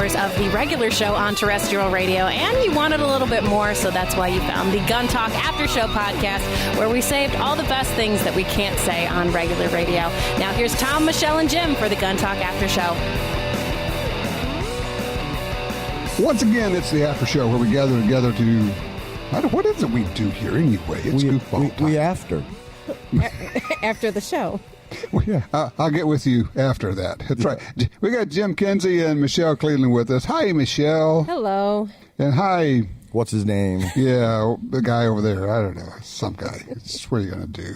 hours of the regular show on terrestrial radio, and you wanted a little bit more, so that's why you found the Gun Talk After Show podcast, where we saved all the best things that we can't say on regular radio. Now here's Tom, Michelle, and Jim for the Gun Talk After Show. Once again, it's the After Show, where we gather together to... What is it we do here anyway? It's goofball time. We after. After the show. Well, yeah, I'll get with you after that. That's right. We got Jim Kinsey and Michelle Cleveland with us. Hi, Michelle. Hello. And hi. What's his name? Yeah, the guy over there. I don't know. Some guy. What are you going to do?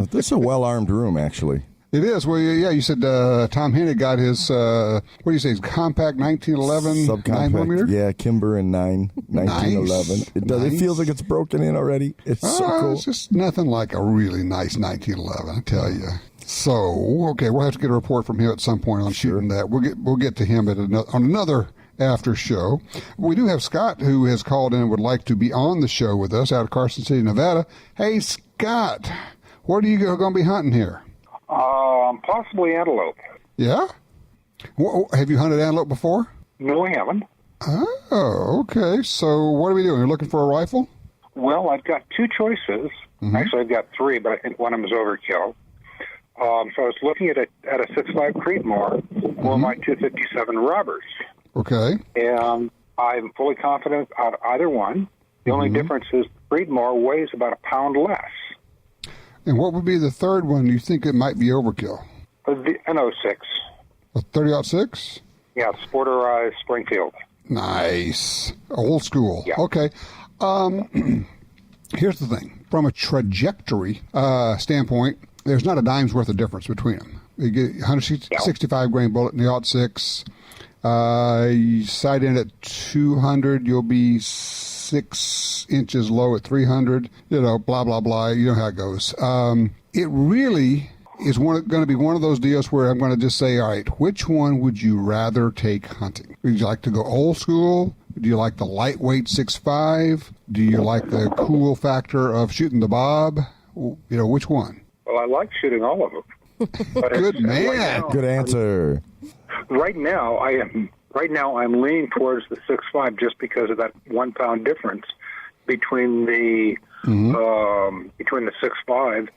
This is a well-armed room, actually. It is. Well, yeah, you said Tom Hennig got his, what do you say, his compact 1911 9mm? Yeah, Kimber and 1911. Nice. It does. Nice. It feels like it's broken in already. It's so cool. It's just nothing like a really nice 1911, I tell you. So, okay, we'll have to get a report from him at some point on shooting that. We'll get to him on another after show. We do have Scott, who has called in and would like to be on the show with us out of Carson City, Nevada. Hey, Scott, what are you going to be hunting here? Possibly antelope. Yeah? Have you hunted antelope before? No, I haven't. Oh, okay. So what are we doing? You're looking for a rifle? Well, I've got two choices. Mm-hmm. Actually, I've got three, but I think one of them is overkill. So I was looking at a 6.5 Creedmoor or my 257 Roberts. Okay. And I'm fully confident out of either one. The only difference is the Creedmoor weighs about a pound less. And what would be the third one you think it might be overkill? An 06. A 30-06? Yeah, Sporterized Springfield. Nice. Old school. Yeah. Okay. Here's the thing. From a trajectory standpoint, there's not a dime's worth of difference between them. You get 165 grain bullet in the 06. You sight in at 200, you'll be 6 inches low at 300. Blah, blah, blah. You know how it goes. It really is going to be one of those deals where I'm going to just say, all right, which one would you rather take hunting? Would you like to go old school? Do you like the lightweight 6.5? Do you like the cool factor of shooting the bob? Which one? Well, I like shooting all of them. But Good man. Right now, Good answer. Right now, I'm leaning towards the 6.5 just because of that 1 pound difference between the 6.5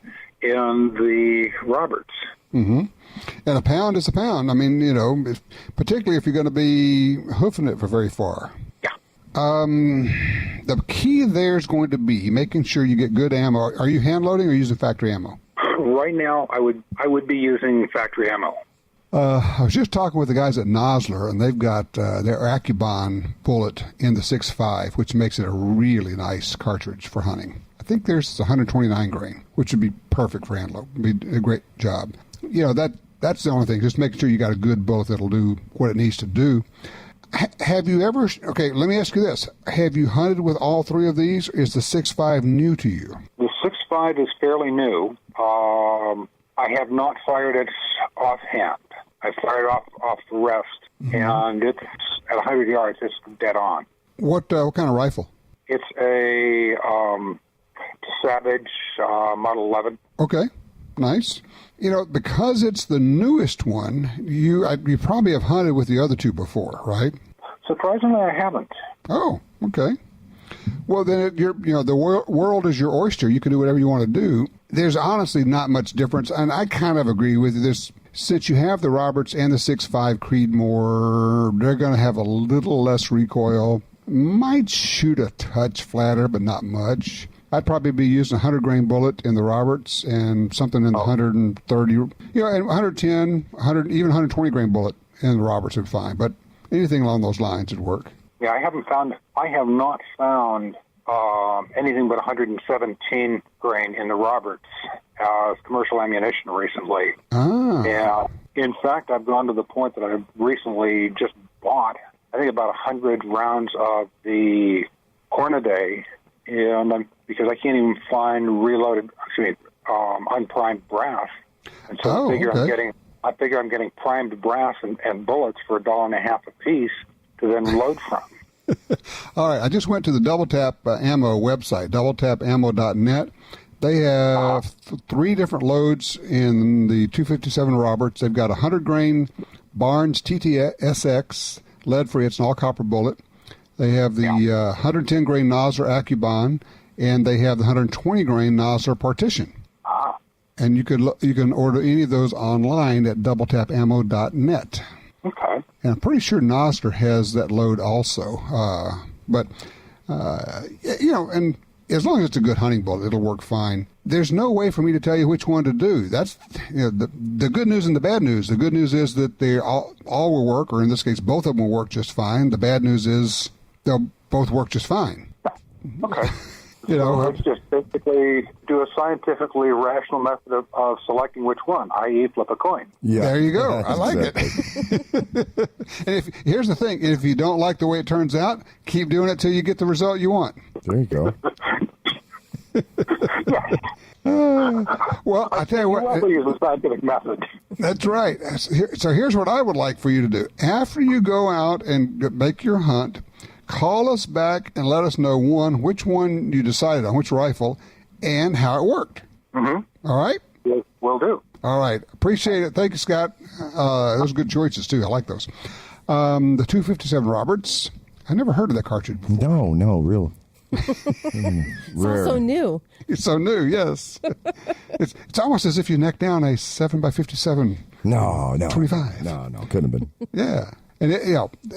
and the Roberts. Mm-hmm. And a pound is a pound. I mean, particularly if you're going to be hoofing it for very far. Yeah. The key there is going to be making sure you get good ammo. Are you hand loading or using factory ammo? Right now, I would be using factory ammo. I was just talking with the guys at Nosler, and they've got their Accubon bullet in the 6.5, which makes it a really nice cartridge for hunting. I think there's 129 grain, which would be perfect for antelope. It'd be a great job. That's the only thing. Just making sure you got a good bullet that'll do what it needs to do. Have you ever... Okay, let me ask you this. Have you hunted with all three of these, or is the 6.5 new to you? The 6.5 is fairly new. I have not fired it offhand. I fired off the rest, and it's at 100 yards. It's dead on. What kind of rifle? It's a Savage Model 11. Okay, nice. Because it's the newest one, you probably have hunted with the other two before, right? Surprisingly, I haven't. Oh, okay. Well, then the world is your oyster. You can do whatever you want to do. There's honestly not much difference, and I kind of agree with you. Since you have the Roberts and the 6.5 Creedmoor, they're going to have a little less recoil. Might shoot a touch flatter, but not much. I'd probably be using a 100 grain bullet in the Roberts and something in the 130, and 110, 100, even 120 grain bullet in the Roberts would be fine. But anything along those lines would work. Yeah, I have not found anything but 117 grain in the Roberts as commercial ammunition recently. Yeah. In fact, I've gone to the point that I've recently just bought, I think, about 100 rounds of the Hornaday, and because I can't even find unprimed brass, and so I figure I'm getting primed brass and bullets for $1.50 a piece to then load from. All right, I just went to the Double Tap Ammo website, doubletapammo.net. They have three different loads in the 257 Roberts. They've got a 100 grain Barnes TTSX, lead-free. It's an all-copper bullet. They have the 110 grain Nosler Accubon, and they have the 120 grain Nosler Partition. And you can order any of those online at doubletapammo.net. Okay. And I'm pretty sure Nosler has that load also. But and as long as it's a good hunting bullet, it'll work fine. There's no way for me to tell you which one to do. That's the good news and the bad news. The good news is that they all will work, or in this case, both of them will work just fine. The bad news is they'll both work just fine. Okay. It's just basically do a scientifically rational method of selecting which one, i.e. flip a coin. Yeah. There you go. I like it. And here's the thing. If you don't like the way it turns out, keep doing it till you get the result you want. There you go. Well, I tell you what. You also use a scientific method. That's right. So here's what I would like for you to do. After you go out and make your hunt, call us back and let us know, which one you decided on, which rifle, and how it worked. Mm-hmm. All right? Yes, will do. All right. Appreciate it. Thank you, Scott. Those are good choices, too. I like those. The 257 Roberts. I never heard of that cartridge before. No, real. It's also new. It's so new, yes. It's almost as if you neck down a 7x57. No. 25. No, couldn't have been. Yeah. And,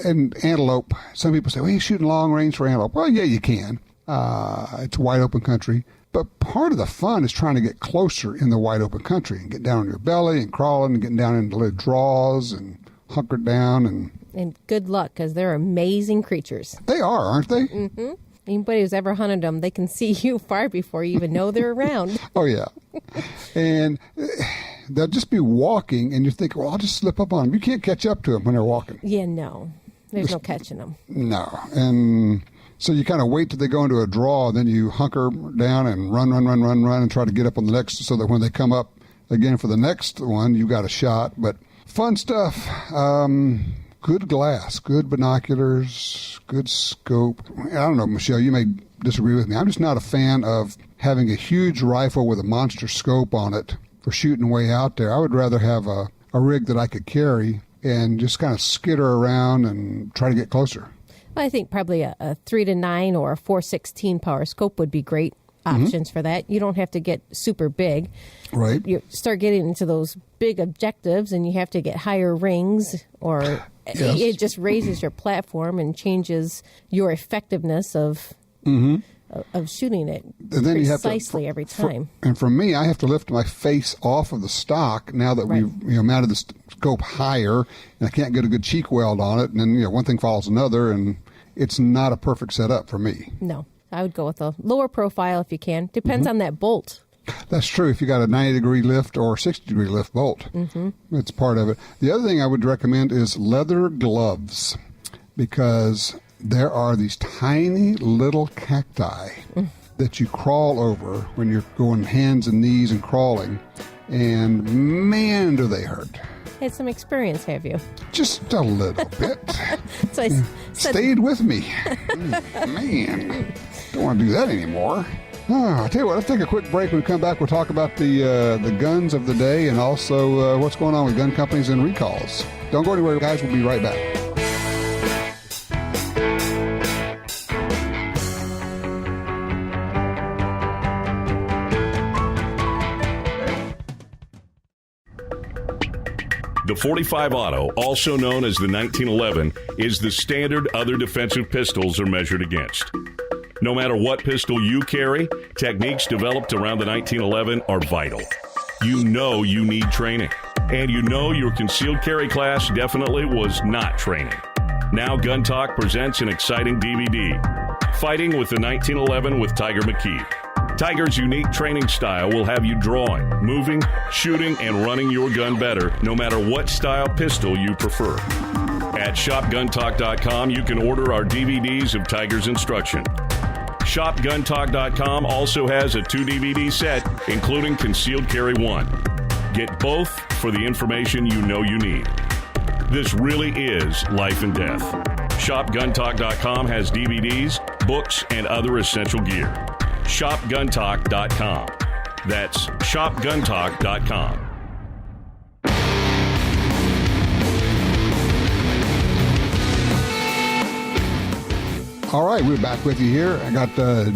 and antelope, some people say, well, you're shooting long range for antelope. Well, yeah, you can. It's wide open country. But part of the fun is trying to get closer in the wide open country and get down on your belly and crawling and getting down into little draws and hunkered down. And good luck, because they're amazing creatures. They are, aren't they? Mm-hmm. Anybody who's ever hunted them, they can see you far before you even know they're around. Oh, yeah. And they'll just be walking, and you think, well, I'll just slip up on them. You can't catch up to them when they're walking. Yeah, no. There's no catching them. No. And so you kind of wait till they go into a draw, then you hunker down and run, and try to get up on the next, so that when they come up again for the next one, you got a shot. But fun stuff. Good glass, good binoculars, good scope. I don't know, Michelle, you may disagree with me. I'm just not a fan of having a huge rifle with a monster scope on it for shooting way out there. I would rather have a rig that I could carry and just kind of skitter around and try to get closer. Well, I think probably a 3-9 or a 4.16 power scope would be great options for that. You don't have to get super big. Right. You start getting into those big objectives and you have to get higher rings, or it just raises your platform and changes your effectiveness of shooting it precisely every time. And for me, I have to lift my face off of the stock now that we've mounted the scope higher, and I can't get a good cheek weld on it, and then one thing follows another, and it's not a perfect setup for me. No. I would go with a lower profile if you can. Depends on that bolt. That's true. If you got a 90-degree lift or 60-degree lift bolt, it's part of it. The other thing I would recommend is leather gloves, because there are these tiny little cacti that you crawl over when you're going hands and knees and crawling, and man, do they hurt. Had some experience, have you? Just a little bit. So I stayed with me. Man, don't want to do that anymore. I'll tell you what, let's take a quick break. When we come back, we'll talk about the guns of the day and also what's going on with gun companies and recalls. Don't go anywhere, guys. We'll be right back. The .45 Auto, also known as the 1911, is the standard other defensive pistols are measured against. No matter what pistol you carry, techniques developed around the 1911 are vital. You know you need training, and you know your concealed carry class definitely was not training. Now Gun Talk presents an exciting DVD, Fighting with the 1911 with Tiger McKee. Tiger's unique training style will have you drawing, moving, shooting, and running your gun better, no matter what style pistol you prefer. At ShopGunTalk.com, you can order our DVDs of Tiger's instruction. ShopGunTalk.com also has a 2-DVD set, including Concealed Carry 1. Get both for the information you know you need. This really is life and death. ShopGunTalk.com has DVDs, books, and other essential gear. ShopGunTalk.com. That's ShopGunTalk.com. All right, we're back with you here. I got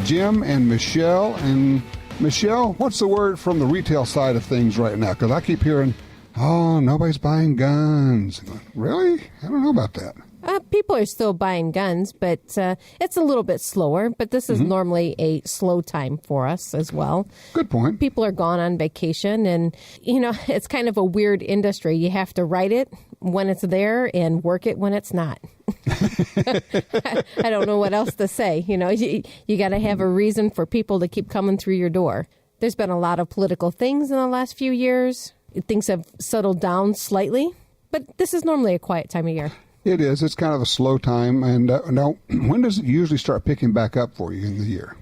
Jim and Michelle. And Michelle, what's the word from the retail side of things right now? Because I keep hearing, oh, nobody's buying guns. Really? I don't know about that. People are still buying guns, but it's a little bit slower. But this is normally a slow time for us as well. Good point. People are gone on vacation, and, it's kind of a weird industry. You have to write it when it's there and work it when it's not. I don't know what else to say. You got to have a reason for people to keep coming through your door. There's been a lot of political things in the last few years. Things have settled down slightly, but this is normally a quiet time of year. It is. It's kind of a slow time. And now, when does it usually start picking back up for you in the year?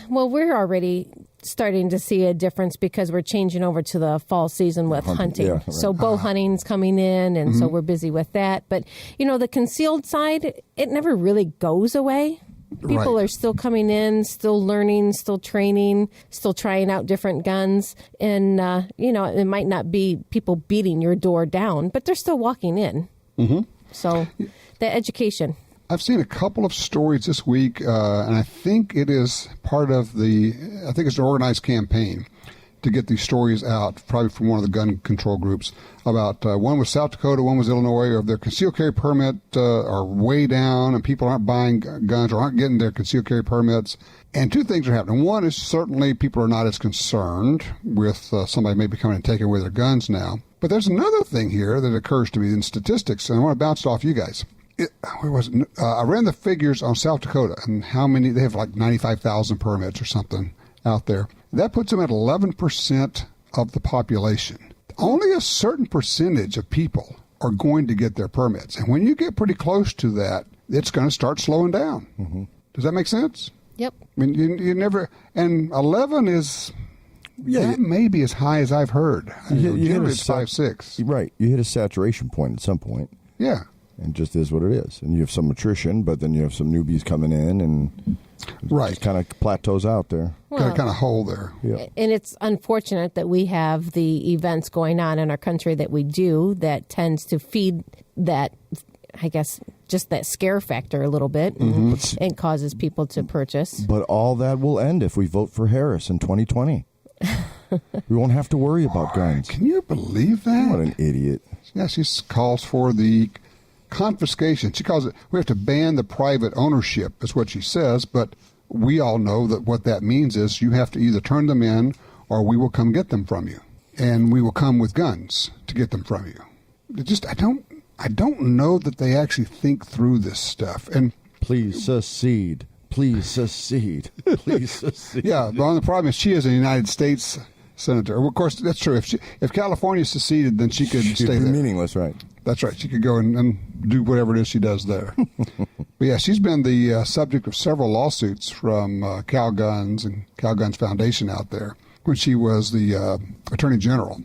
Well, we're already starting to see a difference because we're changing over to the fall season with hunting. Yeah, right. So bow hunting's coming in, and so we're busy with that. But, the concealed side, it never really goes away. People are still coming in, still learning, still training, still trying out different guns. And, it might not be people beating your door down, but they're still walking in. Mm-hmm. So the education. I've seen a couple of stories this week, and I think it is part of I think it's an organized campaign to get these stories out, probably from one of the gun control groups, about one was South Dakota, one was Illinois, of their concealed carry permit are way down, and people aren't buying guns or aren't getting their concealed carry permits. And two things are happening. One is certainly people are not as concerned with somebody maybe coming and taking away their guns now. But there's another thing here that occurs to me in statistics, and I want to bounce it off you guys. Where was it? I ran the figures on South Dakota and how many, they have like 95,000 permits or something out there. That puts them at 11% of the population. Only a certain percentage of people are going to get their permits. And when you get pretty close to that, it's going to start slowing down. Mm-hmm. Does that make sense? Yep. I mean, you never, and 11 is, that may be as high as I've heard. Generally it's 5-6. Right. You hit a saturation point at some point. Yeah. And just is what it is. And you have some attrition, but then you have some newbies coming in, and it kind of plateaus out there. Well, kind of hole there. Yeah. And it's unfortunate that we have the events going on in our country that we do that tends to feed that, I guess, just that scare factor a little bit and causes people to purchase. But all that will end if we vote for Harris in 2020. We won't have to worry about guns. Can you believe that? What an idiot. Yeah, she calls for the confiscation. She calls it, we have to ban the private ownership, is what she says, but we all know that what that means is you have to either turn them in or we will come get them from you. And we will come with guns to get them from you. I don't know that they actually think through this stuff. And please secede. Please secede. Please secede. Yeah, but the problem is she is a United States senator. Of course, that's true. If California seceded, then she could stay there. Meaningless, right? That's right. She could go and do whatever it is she does there. But yeah, she's been the subject of several lawsuits from Cal Guns and Cal Guns Foundation out there. When she was the Attorney General,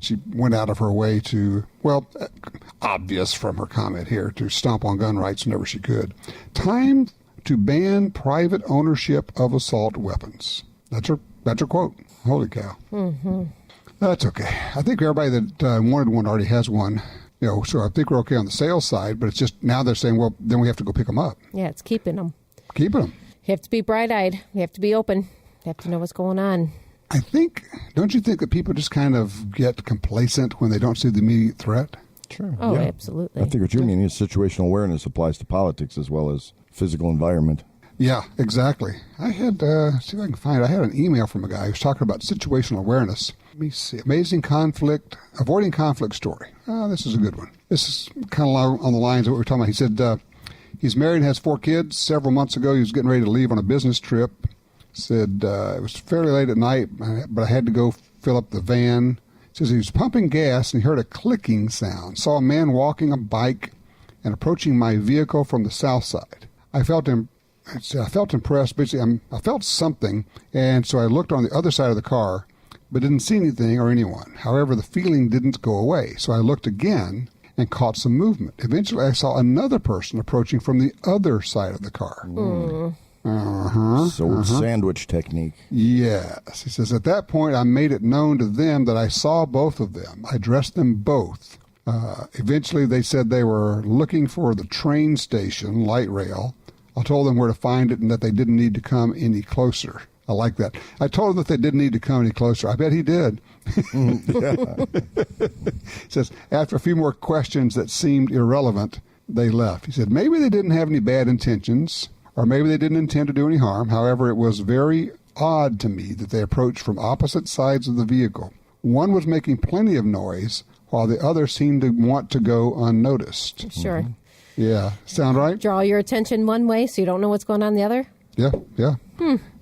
she went out of her way to, obvious from her comment here, to stomp on gun rights whenever she could. Time to ban private ownership of assault weapons. That's her quote. Holy cow. Mm-hmm. That's okay. I think everybody that wanted one already has one. So I think we're okay on the sales side, but it's just now they're saying, well, then we have to go pick them up. Yeah, it's keeping them. Keeping them. You have to be bright-eyed. You have to be open. You have to know what's going on. Don't you think that people just kind of get complacent when they don't see the immediate threat? Sure. Oh, yeah. Absolutely. I think what you mean is situational awareness applies to politics as well as physical environment. Yeah, exactly. I had, see if I can find it. I had an email from a guy who was talking about situational awareness. Let me see. Avoiding conflict story. This is a good one. This is kind of on the lines of what we're talking about. He said he's married and has 4 kids. Several months ago, he was getting ready to leave on a business trip. Said it was fairly late at night, but I had to go fill up the van. Says he was pumping gas and he heard a clicking sound. Saw a man walking a bike and approaching my vehicle from the south side. I felt impressed. Basically, I felt something, and so I looked on the other side of the car, but didn't see anything or anyone. However, the feeling didn't go away, so I looked again and caught some movement. Eventually, I saw another person approaching from the other side of the car. Sandwich technique. Yes. He says, at that point, I made it known to them that I saw both of them. I dressed them both. Eventually, they said they were looking for the train station, light rail, I told them where to find it and that they didn't need to come any closer. I like that. I told them that they didn't need to come any closer. I bet he did. He says, after a few more questions that seemed irrelevant, they left. He said, maybe they didn't have any bad intentions, or maybe they didn't intend to do any harm. However, it was very odd to me that they approached from opposite sides of the vehicle. One was making plenty of noise, while the other seemed to want to go unnoticed. Sure. Yeah. Sound right? Draw your attention one way so you don't know what's going on the other? Yeah.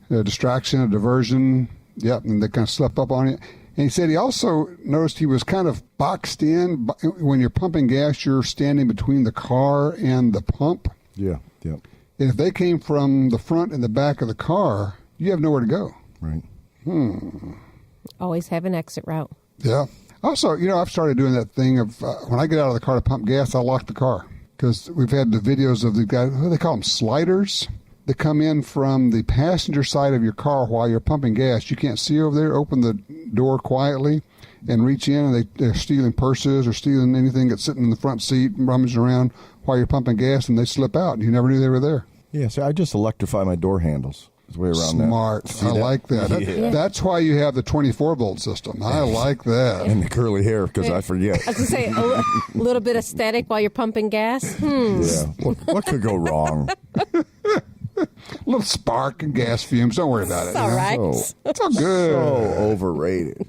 A distraction, a diversion. Yep, and they kind of slept up on it. And he said he also noticed he was kind of boxed in. When you're pumping gas, you're standing between the car and the pump. Yeah. And if they came from the front and the back of the car, you have nowhere to go. Right. Always have an exit route. Yeah. Also, I've started doing that thing of when I get out of the car to pump gas, I lock the car. Because we've had the videos of the guys, what do they call them, sliders? They come in from the passenger side of your car while you're pumping gas. You can't see over there. Open the door quietly and reach in, and they're stealing purses or stealing anything that's sitting in the front seat, rummaging around while you're pumping gas, and they slip out. You never knew they were there. Yeah, so I just electrify my door handles. There's a way around Smart. that. I like that. Yeah. That's why you have the 24-volt system. I like that. And the curly hair, because I forget. I was going to say, a little bit of static while you're pumping gas. Yeah. What could go wrong? A little spark and gas fumes. Don't worry about it. It's all right. It's all good. So overrated.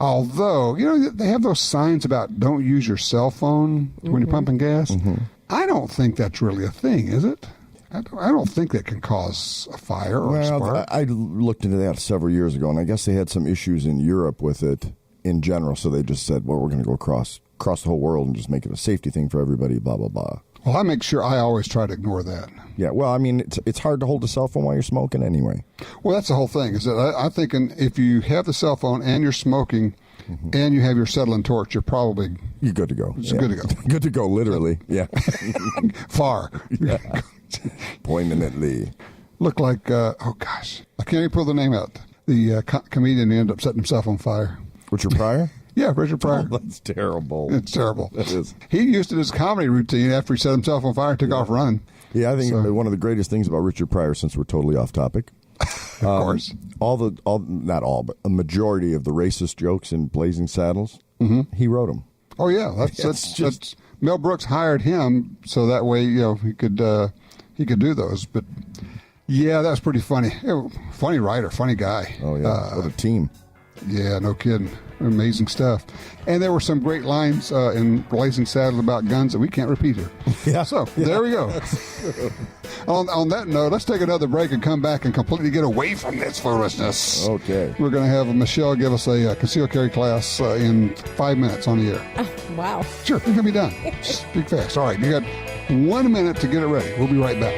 Although, they have those signs about don't use your cell phone when you're pumping gas. I don't think that's really a thing, is it? I don't think that can cause a fire or a spark. I looked into that several years ago, and I guess they had some issues in Europe with it in general, so they just said, well, we're going to go across the whole world and just make it a safety thing for everybody, blah, blah, blah. Well, I make sure I always try to ignore that. Yeah, well, I mean, it's hard to hold a cell phone while you're smoking anyway. Well, that's the whole thing. Is that I'm thinking if you have the cell phone and you're smoking and you have your acetylene torch, you're good to go. It's good to go. Good to go, literally. Yeah. Far. Yeah. Poignantly. Look like, oh gosh, I can't even pull the name out. The comedian ended up setting himself on fire. Richard Pryor? Yeah, Richard Pryor. Oh, that's terrible. It's terrible. That is. He used it as a comedy routine after he set himself on fire and took off running. Yeah, I think one of the greatest things about Richard Pryor, since we're totally off topic, of course, not all, but a majority of the racist jokes in Blazing Saddles, he wrote them. Oh yeah, that's Mel Brooks hired him so that way he could do those. But yeah, that was pretty funny. Funny writer, funny guy. Oh yeah, what a team. Yeah, no kidding. Amazing stuff. And there were some great lines in Blazing Saddles about guns that we can't repeat here. Yeah. So there we go. On that note, let's take another break and come back and completely get away from this foolishness. Okay. We're going to have Michelle give us a concealed carry class in 5 minutes on the air. Oh, wow. Sure, it's going to be done. Speak fast. All right, you got 1 minute to get it ready. We'll be right back.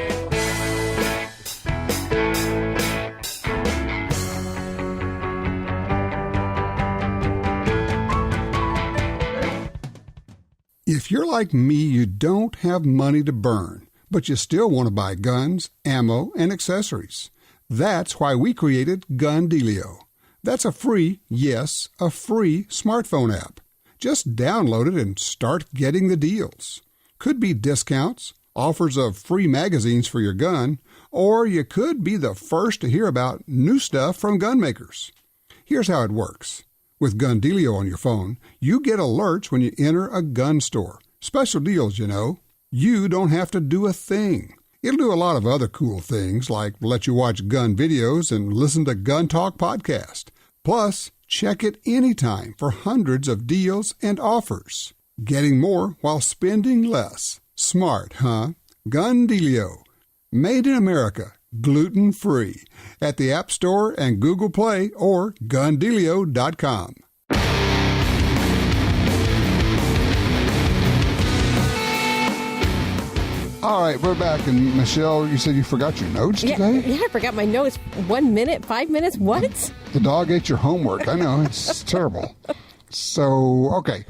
If you're like me, you don't have money to burn, but you still want to buy guns, ammo, and accessories. That's why we created GunDealio. That's a free smartphone app. Just download it and start getting the deals. Could be discounts, offers of free magazines for your gun, or you could be the first to hear about new stuff from gun makers. Here's how it works. With GunDealio on your phone, you get alerts when you enter a gun store. Special deals, You don't have to do a thing. It'll do a lot of other cool things, like let you watch gun videos and listen to Gun Talk podcast. Plus, check it anytime for hundreds of deals and offers. Getting more while spending less. Smart, huh? GunDealio. Made in America. Gluten-free. At the App Store and Google Play or GunDealio.com. All right, we're back. And Michelle, you said you forgot your notes today? Yeah, I forgot my notes. 1 minute, 5 minutes, what? The dog ate your homework. I know, it's terrible. So, okay.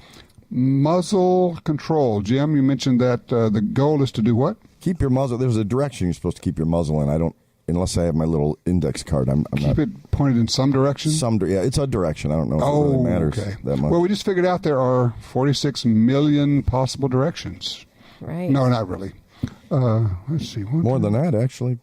Muzzle control. Jim, you mentioned that the goal is to do what? Keep your muzzle. There's a direction you're supposed to keep your muzzle in. I don't, unless I have my little index card. I'm keep not. Keep it pointed in some direction? Yeah, it's a direction. I don't know if it really matters that much. Well, we just figured out there are 46 million possible directions. Right. No, not really. Let's see. More than that, actually.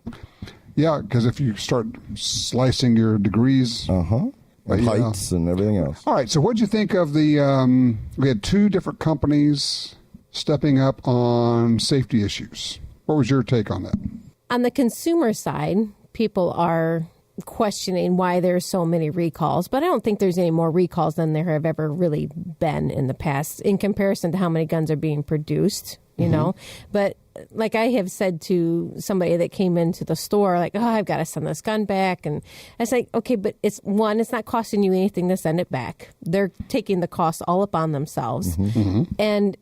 Yeah, because if you start slicing your degrees. And heights and everything else. All right, so what did you think of the, we had 2 different companies stepping up on safety issues. What was your take on that? On the consumer side, people are questioning why there's so many recalls, but I don't think there's any more recalls than there have ever really been in the past in comparison to how many guns are being produced, you know. But like I have said to somebody that came into the store, like, oh, I've got to send this gun back. And I was like, okay, but it's not costing you anything to send it back. They're taking the cost all upon themselves. And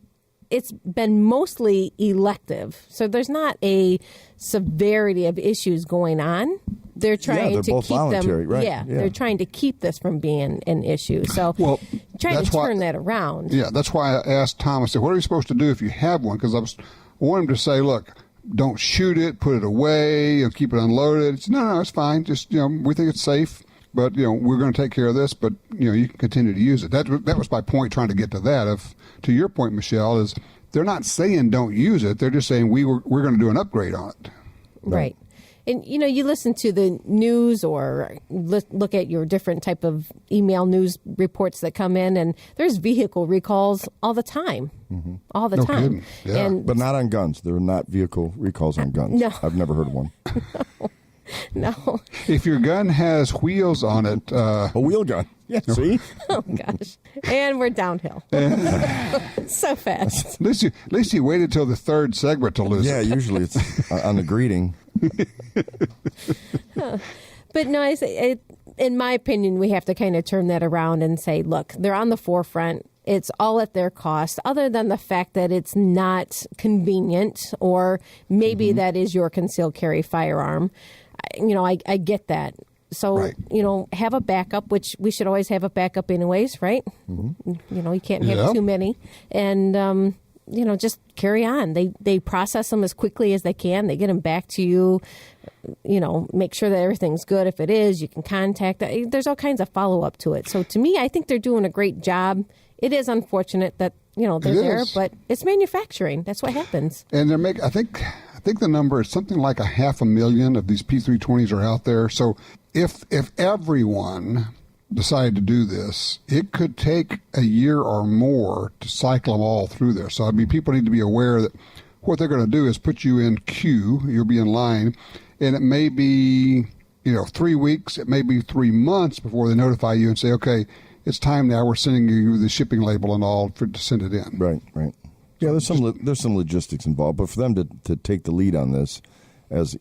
it's been mostly elective. So there's not a severity of issues going on. They're trying to keep them. Right? Yeah, they're trying to keep this from being an issue. So trying to turn that around. Yeah, that's why I asked Tom, I said, what are you supposed to do if you have one? Because I want him to say, look, don't shoot it, put it away, and keep it unloaded. Said, no, it's fine. Just, we think it's safe, but, we're going to take care of this, but, you can continue to use it. That was my point, trying to get to that. To your point, Michelle, is they're not saying don't use it. They're just saying we're going to do an upgrade on it. Right. And, you listen to the news or look at your different type of email news reports that come in, and there's vehicle recalls all the time. All the time. Yeah. But not on guns. There are not vehicle recalls on guns. No. I've never heard of one. No. If your gun has wheels on it... a wheel gun. Yeah, see? Oh, gosh. And we're downhill. So fast. At least you waited till the third segment to lose it. Yeah, usually it's on the greeting. But no, in my opinion, we have to kind of turn that around and say, look, they're on the forefront. It's all at their cost, other than the fact that it's not convenient, or maybe that is your concealed carry firearm. I get that. So, have a backup, which we should always have a backup anyways, right? You can't have too many. And, just carry on. They process them as quickly as they can. They get them back to you, make sure that everything's good. If it is, you can contact them. There's all kinds of follow-up to it. So to me, I think they're doing a great job. It is unfortunate that, they're there, but it's manufacturing. That's what happens. And I think the number is something like 500,000 of these P320s are out there. So if everyone decided to do this, it could take a year or more to cycle them all through there. So, people need to be aware that what they're going to do is put you in queue. You'll be in line, and it may be, 3 weeks, it may be 3 months before they notify you and say, okay, it's time now. We're sending you the shipping label and all to send it in. Right. Yeah, there's some logistics involved, but for them to take the lead on this, as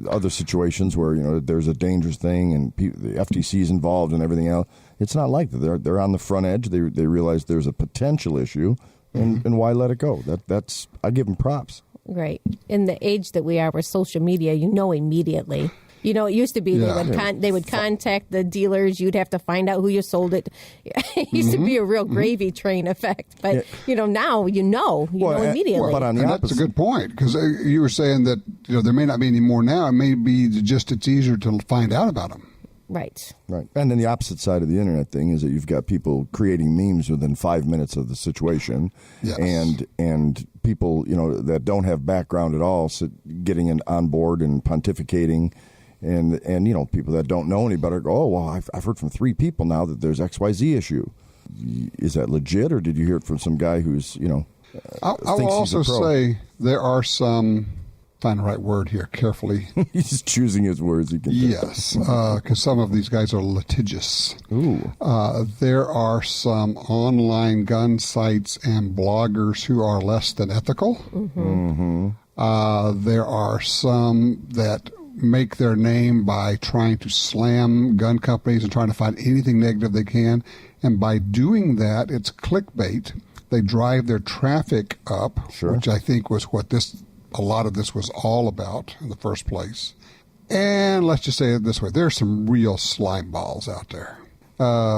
other situations where there's a dangerous thing and the FTC is involved and everything else, it's not like that. They're on the front edge. They realize there's a potential issue, and why let it go? That's I give them props. Right. In the age that we are with social media, immediately. It used to be they would contact the dealers. You'd have to find out who you sold it. It used to be a real gravy train effect. But, now you know immediately. But on the opposite, that's a good point, because you were saying that there may not be any more now. It may be just it's easier to find out about them. Right. And then the opposite side of the internet thing is that you've got people creating memes within 5 minutes of the situation. Yes. And people, that don't have background at all, getting on board and pontificating. And people that don't know any better go, oh, well, I've heard from 3 people now that there's XYZ issue. Is that legit, or did you hear it from some guy who's, I will also say there are some, find the right word here carefully. He's choosing his words. Yes, because some of these guys are litigious. Ooh. There are some online gun sites and bloggers who are less than ethical. There are some that make their name by trying to slam gun companies and trying to find anything negative they can. And by doing that, it's clickbait. They drive their traffic up, which I think was what a lot of this was all about in the first place. And let's just say it this way. There's some real slime balls out there.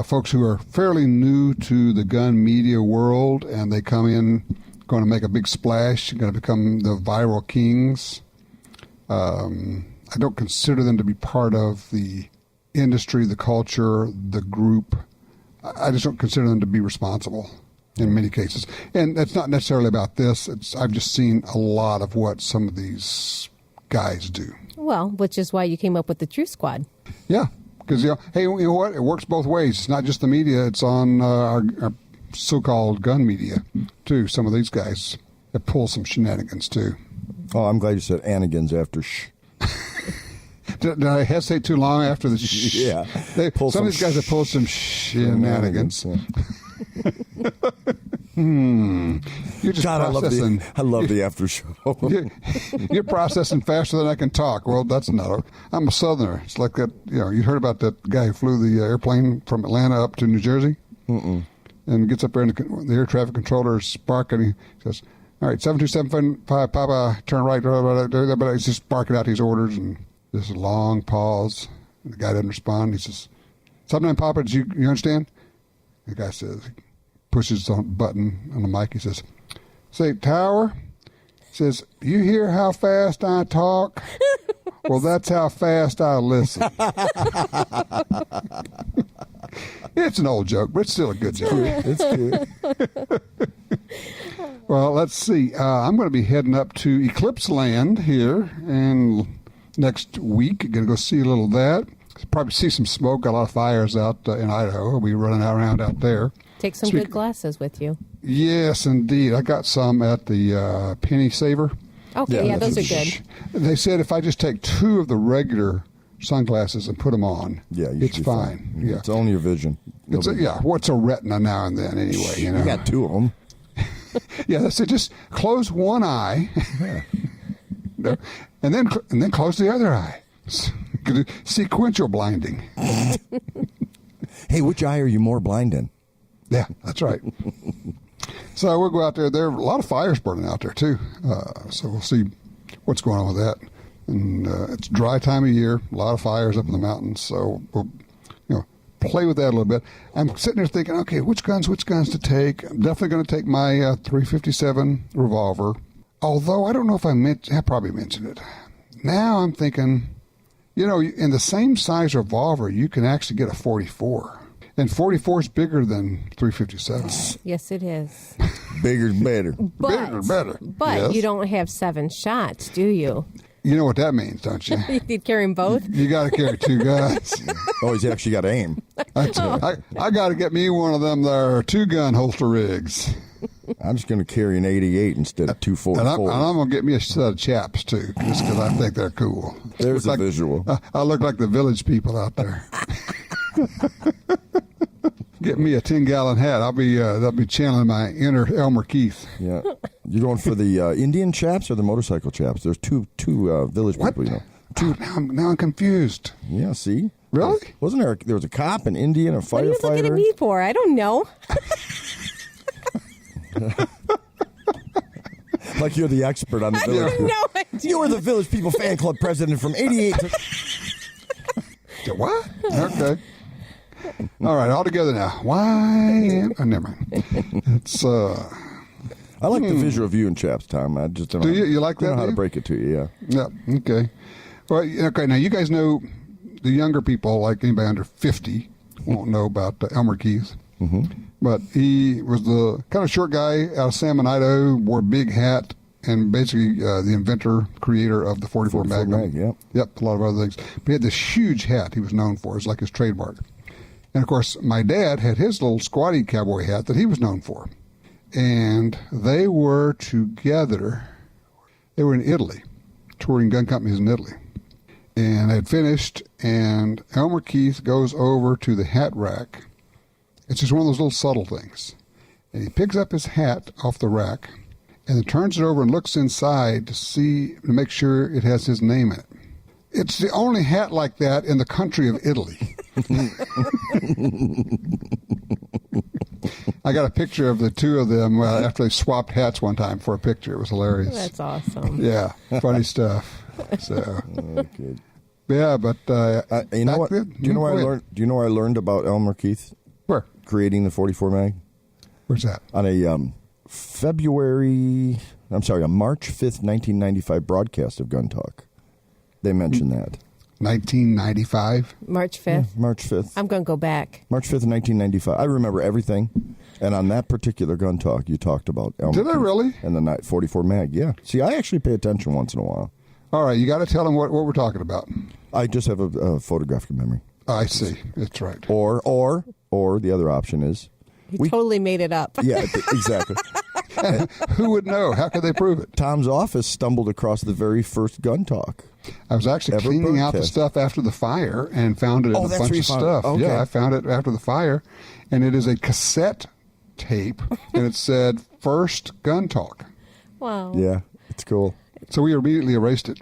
Folks who are fairly new to the gun media world, and they come in going to make a big splash, going to become the viral kings. I don't consider them to be part of the industry, the culture, the group. I just don't consider them to be responsible. in many cases. And that's not necessarily about this. I've just seen a lot of what some of these guys do. Well, which is why you came up with the Truth Squad. Yeah, because, hey, you know what? It works both ways. It's not just the media. It's on our so-called gun media, too. Some of these guys that pull some shenanigans, too. Oh, I'm glad you said anigans after shh. Did I hesitate too long after the shh? Yeah. Some of these guys have pulled some shenanigans. Yeah. You're just God, processing. I love the after show. You're processing faster than I can talk. Well, that's not. I'm a Southerner. It's like that. You heard about that guy who flew the airplane from Atlanta up to New Jersey, and gets up there, and the air traffic controller's barking. He says, "All right, 7275, Papa, turn right." But he's just barking out these orders, and there's a long pause. The guy doesn't respond. He says, "79, Papa, you understand?" The guy says, pushes the button on the mic. He says, "Say, Tower," he says, "you hear how fast I talk? Well, that's how fast I listen." It's an old joke, but it's still a good joke. It's good. Well, let's see. I'm going to be heading up to Eclipse Land here and next week. Going to go see a little of that. Probably see some smoke. Got a lot of fires out in Idaho. We'll be running around out there. Take some good glasses with you. Yes, indeed. I got some at the Penny Saver. Okay, yeah, those are good. They said if I just take 2 of the regular sunglasses and put them on, it's fine. Yeah, it's only your vision. What's a retina now and then anyway? You got 2 of them. Yeah, that's it. Just close one eye, and then close the other eye. Sequential blinding. Hey, which eye are you more blind in? Yeah, that's right. So we'll go out there. There are a lot of fires burning out there, too. So we'll see what's going on with that. And it's a dry time of year, a lot of fires up in the mountains. So we'll play with that a little bit. I'm sitting there thinking, okay, which guns to take? I'm definitely going to take my .357 revolver. Although I don't know if I probably mentioned it. Now I'm thinking, in the same size revolver, you can actually get a .44. And .44 is bigger than .357. Yes, it is. Bigger's better. Bigger, better. But yes. You don't have 7 shots, do you? You know what that means, don't you? You need to carry them both? You got to carry 2 guns. Oh, he's actually got to aim. I got to get me one of them there 2-gun holster rigs. I'm just going to carry an 88 instead of 2 44s. And I'm going to get me a set of chaps, too, just because I think they're cool. There's a visual. I look like the village people out there. Get me a 10-gallon hat. They'll be channeling my inner Elmer Keith. Yeah, you're going for the Indian chaps or the motorcycle chaps? There's two village people. Oh, now I'm confused. Yeah, see, really? Wasn't there? There was a cop, an Indian, a firefighter. What are you looking at me for? I don't know. Like you're the expert on the village. I have no idea. You were the Village People Fan Club president from '88. What? Okay. All right, all together now. Why? Oh, never mind. It's I like the visual of you and chaps, Tom. I just don't. Do you like that? I don't know how to break it to you. Yeah. Yeah. Okay. Well, okay. Now you guys know the younger people, like anybody under 50, won't know about Elmer Keith. Mm-hmm. But he was the kind of short guy out of Salmon, Idaho, wore a big hat, and basically the inventor, creator of the 44 Magnum. Yep, a lot of other things. But he had this huge hat he was known for. It's like his trademark. And, of course, my dad had his little squatty cowboy hat that he was known for. And they were together. They were in Italy, touring gun companies in Italy. And they had finished, and Elmer Keith goes over to the hat rack. It's just one of those little subtle things. And he picks up his hat off the rack and then turns it over and looks inside to make sure it has his name in it. It's the only hat like that in the country of Italy. I got a picture of the 2 of them after they swapped hats one time for a picture. It was hilarious. That's awesome. Yeah, funny stuff. So, okay. Yeah, but you know what? Do you know where I learned? Do you know where I learned about Elmer Keith? Where? Creating the 44 mag. Where's that? On a March 5th, 1995 broadcast of Gun Talk. They mentioned that. 1995? March 5th? Yeah, March 5th. I'm going to go back. March 5th, 1995. I remember everything. And on that particular gun talk, you talked about Elmer Did I Keith really? And the 44 mag, yeah. See, I actually pay attention once in a while. All right, you got to tell them what we're talking about. I just have a photographic memory. I see. That's right. Or the other option is... You totally made it up. Yeah, exactly. Who would know? How could they prove it? Tom's office stumbled across the very first gun talk. I was actually cleaning out the stuff after the fire and found it in a bunch of stuff. Okay. Yeah, I found it after the fire, and it is a cassette tape, and it said First Gun Talk. Wow. Yeah, it's cool. So we immediately erased it.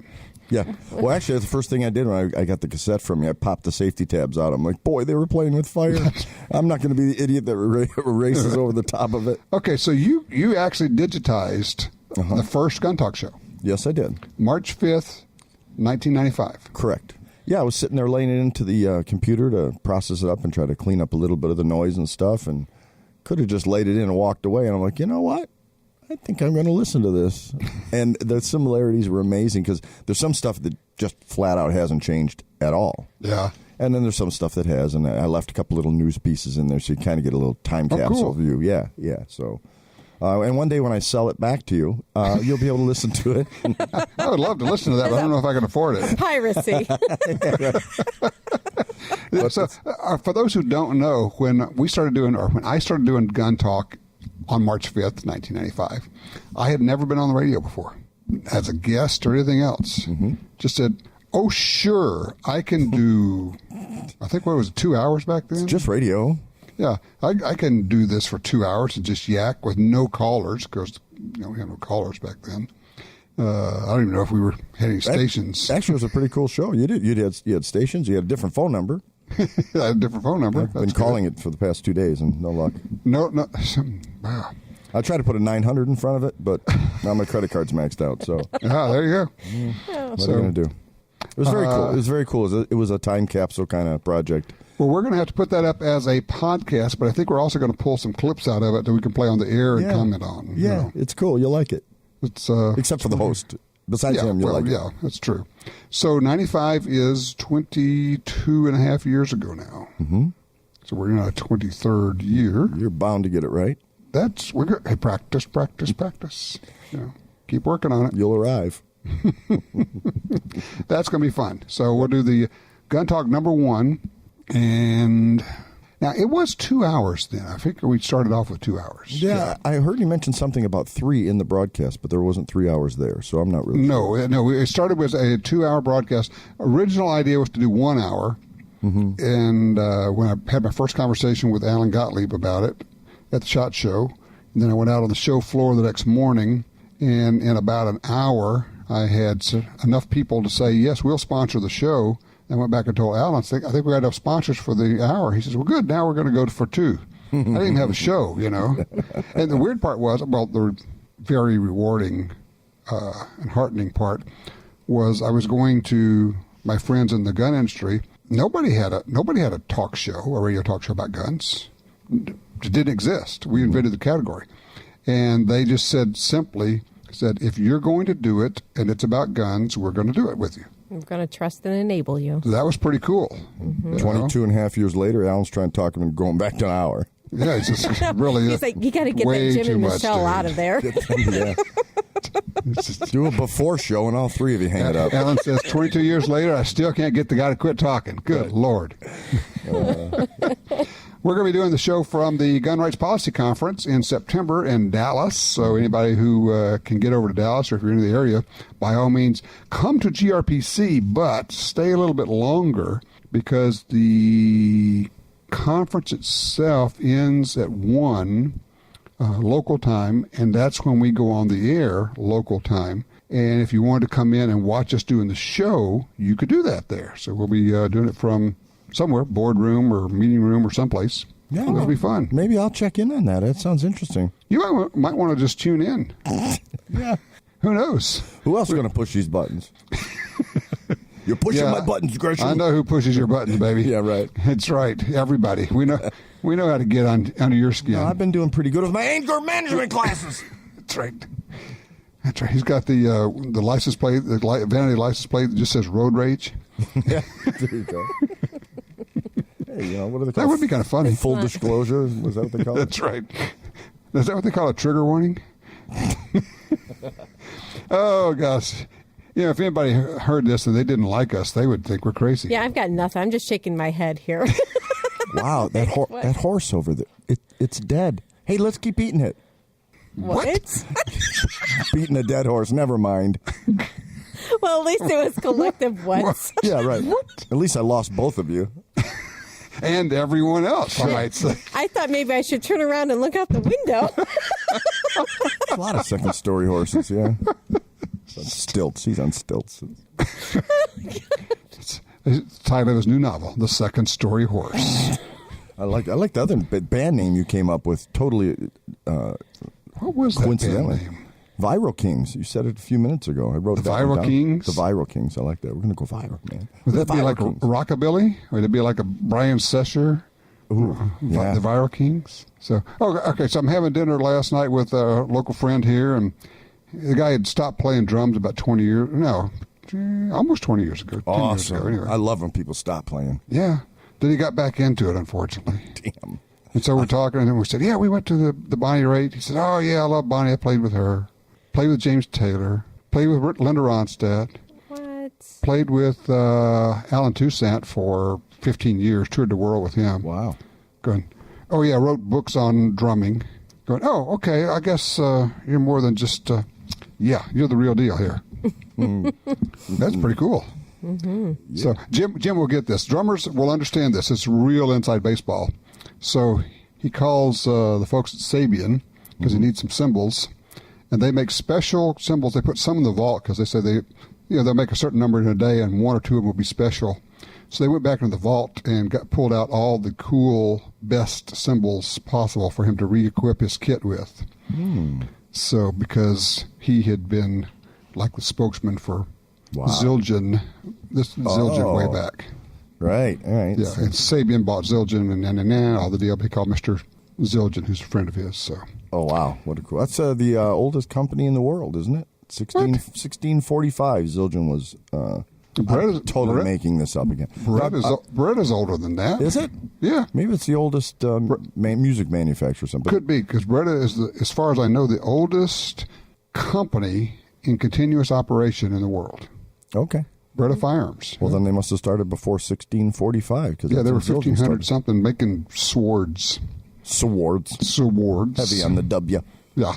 Yeah. Well, actually, the first thing I did when I got the cassette from you, I popped the safety tabs out. I'm like, boy, they were playing with fire. I'm not going to be the idiot that erases over the top of it. Okay, so you actually digitized the first Gun Talk show. Yes, I did. March 5th, 1995. Correct. Yeah, I was sitting there laying it into the computer to process it up and try to clean up a little bit of the noise and stuff, and could have just laid it in and walked away. And I'm like, you know what? I think I'm going to listen to this. And the similarities were amazing because there's some stuff that just flat out hasn't changed at all. Yeah. And then there's some stuff that has, and I left a couple little news pieces in there so you kind of get a little time capsule view. Yeah, yeah. So, and one day when I sell it back to you, you'll be able to listen to it. I would love to listen to that, but I don't know if I can afford it. Piracy. So, for those who don't know, when I started doing Gun Talk on March 5th, 1995, I had never been on the radio before as a guest or anything else. Mm-hmm. Just said, oh, sure, I can do, I think what was it, 2 hours back then? It's just radio. Yeah, I can do this for 2 hours and just yak with no callers, because we had no callers back then. I don't even know if we were hitting stations. Actually, it was a pretty cool show. You had stations. You had a different phone number. I had a different phone number. I've been calling it for the past 2 days and no luck. No. Wow. I tried to put a 900 in front of it, but now my credit card's maxed out. So there you go. What are you going to do? It was very cool. It was very cool. It was a time capsule kind of project. Well, we're going to have to put that up as a podcast, but I think we're also going to pull some clips out of it that we can play on the air and comment on. Yeah, it's cool. You'll like it. It's except for the host. Besides him, you'll like it. Yeah, that's true. So 95 is 22 and a half years ago now. Mm-hmm. So we're in our 23rd year. You're bound to get it right. We're good. Hey, practice. Keep working on it. You'll arrive. That's going to be fun. So we'll do the Gun Talk number 1. And now it was 2 hours then. I think we started off with 2 hours. Yeah, I heard you mention something about 3 in the broadcast, but there wasn't 3 hours there, so I'm not really sure. No, it started with a 2 hour broadcast. Original idea was to do 1 hour. Mm-hmm. And when I had my first conversation with Alan Gottlieb about it at the SHOT Show, and then I went out on the show floor the next morning, and in about an hour, I had enough people to say, yes, we'll sponsor the show. I went back and told Alan, I think we had enough sponsors for the hour. He says, well, good, now we're going to go for 2. I didn't even have a show, And the weird part was, the very rewarding and heartening part was I was going to my friends in the gun industry. Nobody had a talk show, a radio talk show about guns. It didn't exist. We invented the category. And they just said, if you're going to do it and it's about guns, we're going to do it with you. We're going to trust and enable you. That was pretty cool. Mm-hmm. 22 and a half years later, Alan's trying to talk him into going back to an hour. Yeah, it's just really He's like, you got to get that Jim and Michelle out of there. Yeah. Do a before show and all 3 of you hang it up. Alan says, 22 years later, I still can't get the guy to quit talking. Good Lord. We're going to be doing the show from the Gun Rights Policy Conference in September in Dallas. So anybody who can get over to Dallas, or if you're in the area, by all means, come to GRPC, but stay a little bit longer because the conference itself ends at 1 local time, and that's when we go on the air local time. And if you wanted to come in and watch us doing the show, you could do that there. So we'll be doing it from somewhere, boardroom or meeting room or someplace. Yeah, it'll be fun. Maybe I'll check in on that. That sounds interesting. You might want to just tune in. Yeah. Who knows? Who else is going to push these buttons? You're pushing my buttons, Gresham. I know who pushes your buttons, baby. Yeah, right. That's right. Everybody. We know how to get under your skin. No, I've been doing pretty good with my anger management classes. That's right. That's right. He's got the license plate, the vanity license plate that just says road rage. Yeah, there you go. Hey, what do they call it? That would be kind of funny. Full disclosure, was that what they call it? That's right. Is that what they call a trigger warning? Oh, gosh. If anybody heard this and they didn't like us, they would think we're crazy. Yeah, I've got nothing. I'm just shaking my head here. Wow, that horse over there, it's dead. Hey, let's keep eating it. What? Beating a dead horse, never mind. Well, at least it was collective once. Yeah, right. At least I lost both of you. And everyone else, I might say. I thought maybe I should turn around and look out the window. A lot of second story horses, yeah. Stilts. He's on stilts. It's the title of his new novel, The Second Story Horse. I like the other band name you came up with. Totally. What was that band name? Viral Kings. You said it a few minutes ago. I wrote The that Viral down. Kings? The Viral Kings. I like that. We're going to go viral, man. Would that be Viral like a Kings. rockabilly? Or would it be like a Brian Sesher? Ooh, yeah. The Viral Kings? So I'm having dinner last night with a local friend here, and the guy had stopped playing drums about 20 years. No, almost 20 years ago. 10 years ago, anyway. I love when people stop playing. Yeah. Then he got back into it, unfortunately. Damn. And so we're talking, and we said, yeah, we went to the Bonnie Raitt. He said, oh, yeah, I love Bonnie. I played with her. Played with James Taylor. Played with Linda Ronstadt. What? Played with Alan Toussaint for 15 years. Toured the world with him. Wow. Going, oh, yeah, wrote books on drumming. Going, oh, okay, I guess you're more than just, you're the real deal here. That's pretty cool. Mm-hmm. Yeah. So Jim will get this. Drummers will understand this. It's real inside baseball. So he calls the folks at Sabian because he needs some cymbals, and they make special cymbals. They put some in the vault because they say they'll make a certain number in a day, and one or two of them will be special. So they went back into the vault and pulled out all the cool, best cymbals possible for him to re-equip his kit with. So because he had been like the spokesman for Zildjian, Zildjian way back. Right, all right. Yeah, and Sabian bought Zildjian and all the deal. They called Mr. Zildjian, who's a friend of his. So. Oh, wow. What a cool. That's the oldest company in the world, isn't it? 1645, Zildjian was totally making this up again. Brett is older than that. Is it? Yeah. Maybe it's the oldest music manufacturer or something. Could be, because Bretta is, as far as I know, the oldest company in continuous operation in the world. Okay. Bretta Firearms. Well, then they must have started before 1645. They were 1500 something making swords. Swords. Heavy on the W. Yeah,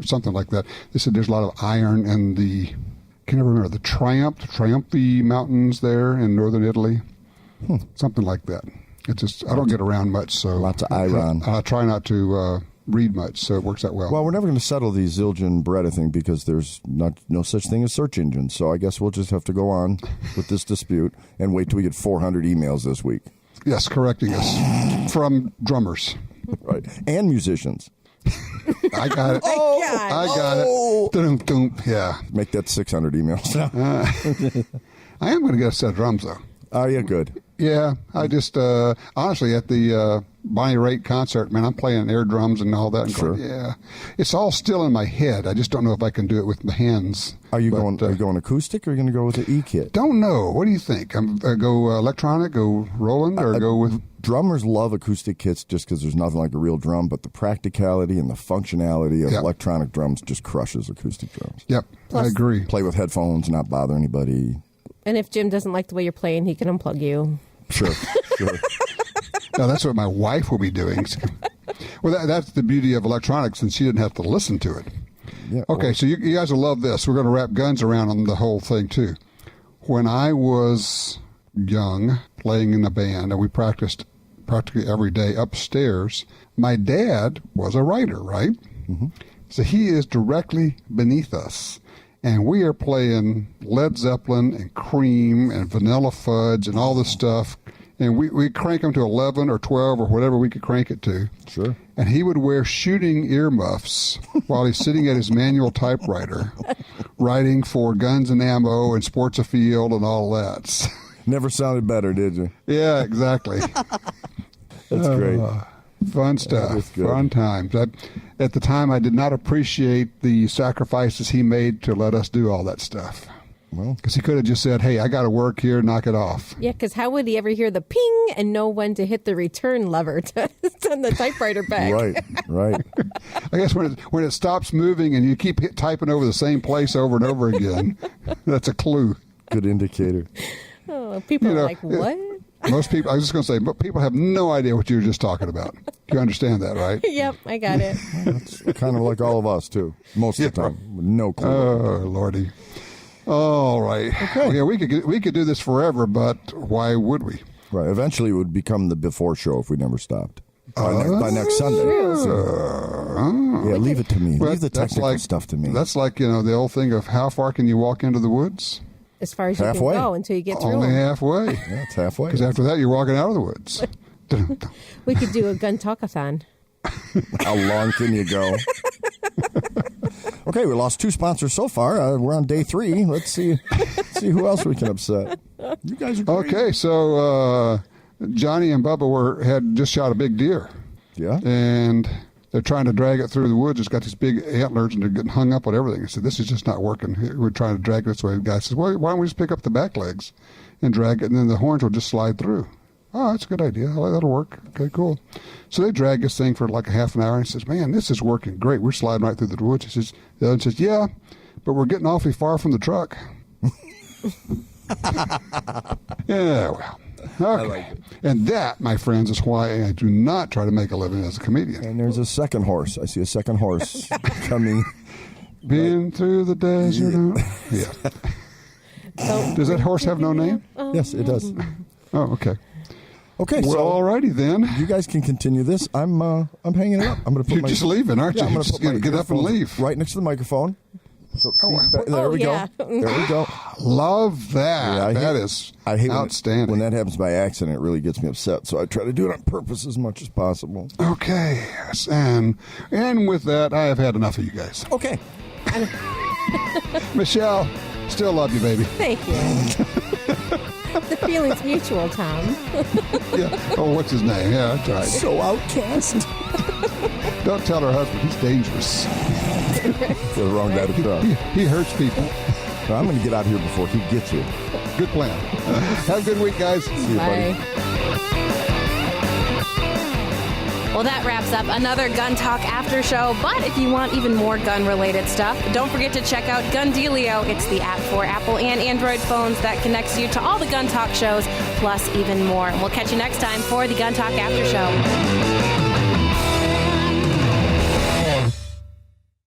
something like that. They said there's a lot of iron in the, I can never remember, the Triumphi Mountains there in northern Italy. Something like that. It's just, I don't get around much, so. Lots of iron. I try not to read much, so it works out well. Well, we're never going to settle the Zildjian Bretta thing because there's no such thing as search engines. So I guess we'll just have to go on with this dispute and wait till we get 400 emails this week. Yes, correcting us from drummers. Right. And musicians. I got it. I got it. Dum-dum. Yeah. Make that 600 emails. I am going to get a set of drums, though. Oh, yeah, good. Yeah, I just, honestly, at the Bonnie Raitt concert, man, I'm playing air drums and all that. And sure. Going, yeah. It's all still in my head. I just don't know if I can do it with my hands. Are you going acoustic, or are you going to go with the E-kit? Don't know. What do you think? Go electronic, go Roland, or go with... Drummers love acoustic kits just because there's nothing like a real drum, but the practicality and the functionality of electronic drums just crushes acoustic drums. Yep, I agree. Play with headphones, not bother anybody. And if Jim doesn't like the way you're playing, he can unplug you. Sure. No, that's what my wife will be doing. Well, that's the beauty of electronics, and she didn't have to listen to it. Yeah, okay, so you guys will love this. We're going to wrap guns around on the whole thing, too. When I was young, playing in a band, and we practiced practically every day upstairs, my dad was a writer, right? Mm-hmm. So he is directly beneath us. And we are playing Led Zeppelin and Cream and Vanilla Fudge and all this stuff. And we crank them to 11 or 12 or whatever we could crank it to. Sure. And he would wear shooting earmuffs while he's sitting at his manual typewriter, writing for Guns and Ammo and Sports Afield and all that. Never sounded better, did you? Yeah, exactly. That's great. Fun stuff. Fun times. At the time, I did not appreciate the sacrifices he made to let us do all that stuff. Well, because he could have just said, "Hey, I got to work here. Knock it off." Yeah, because how would he ever hear the ping and know when to hit the return lever to send the typewriter back? Right. I guess when it stops moving and you keep typing over the same place over and over again, that's a clue. Good indicator. Oh, people are like, what? Most people, I was just going to say, but people have no idea what you were just talking about. You understand that, right? Yep, I got it. That's kind of like all of us, too, most of the time. With no clue. Oh, Lordy. All right. Okay. Yeah, we could do this forever, but why would we? Right. Eventually, it would become the before show if we never stopped. By next Sunday. Yeah, leave it to me. Well, leave the technical stuff to me. That's like, the old thing of how far can you walk into the woods? As far as halfway. You can go until you get through Only them. halfway. Yeah, it's halfway. Because after that, you're walking out of the woods. We could do a gun talkathon. How long can you go? Okay, we lost 2 sponsors so far. We're on day 3. Let's see who else we can upset. You guys are great. Okay, so Johnny and Bubba had just shot a big deer. Yeah. And they're trying to drag it through the woods. It's got these big antlers, and they're getting hung up on everything. I said, this is just not working. We're trying to drag it this way. The guy says, well, why don't we just pick up the back legs and drag it, and then the horns will just slide through. Oh, that's a good idea. That'll work. Okay, cool. So they drag this thing for like a half an hour, and he says, man, this is working great. We're sliding right through the woods. He says, the other one says, yeah, but we're getting awfully far from the truck. Yeah, well. Okay. Like and that, my friends, is why I do not try to make a living as a comedian. And there's a second horse. I see a second horse coming. Been through the desert. Yeah. Does that horse have no name? Yes, it does. Oh, okay. Okay, well, so alrighty then. You guys can continue this. I'm hanging it up. I'm going to put You're just leaving, aren't you? I'm You're just going to get up and leave. Right next to the microphone. So there we go. There we go. Love that. Yeah, that is outstanding. When that happens by accident, it really gets me upset. So I try to do it on purpose as much as possible. Okay. And with that, I have had enough of you guys. Okay. Michelle, still love you, baby. Thank you. The feeling's mutual, Tom. Yeah. Oh, what's his name? Yeah, that's right. So outcast. Don't tell her husband. He's dangerous. For the wrong guy to trust. He hurts people. Well, I'm going to get out of here before he gets here. Good plan. Have a good week, guys. See you, buddy. Well, that wraps up another Gun Talk After Show. But if you want even more gun-related stuff, don't forget to check out GunDealio. It's the app for Apple and Android phones that connects you to all the Gun Talk shows, plus even more. And we'll catch you next time for the Gun Talk After Show.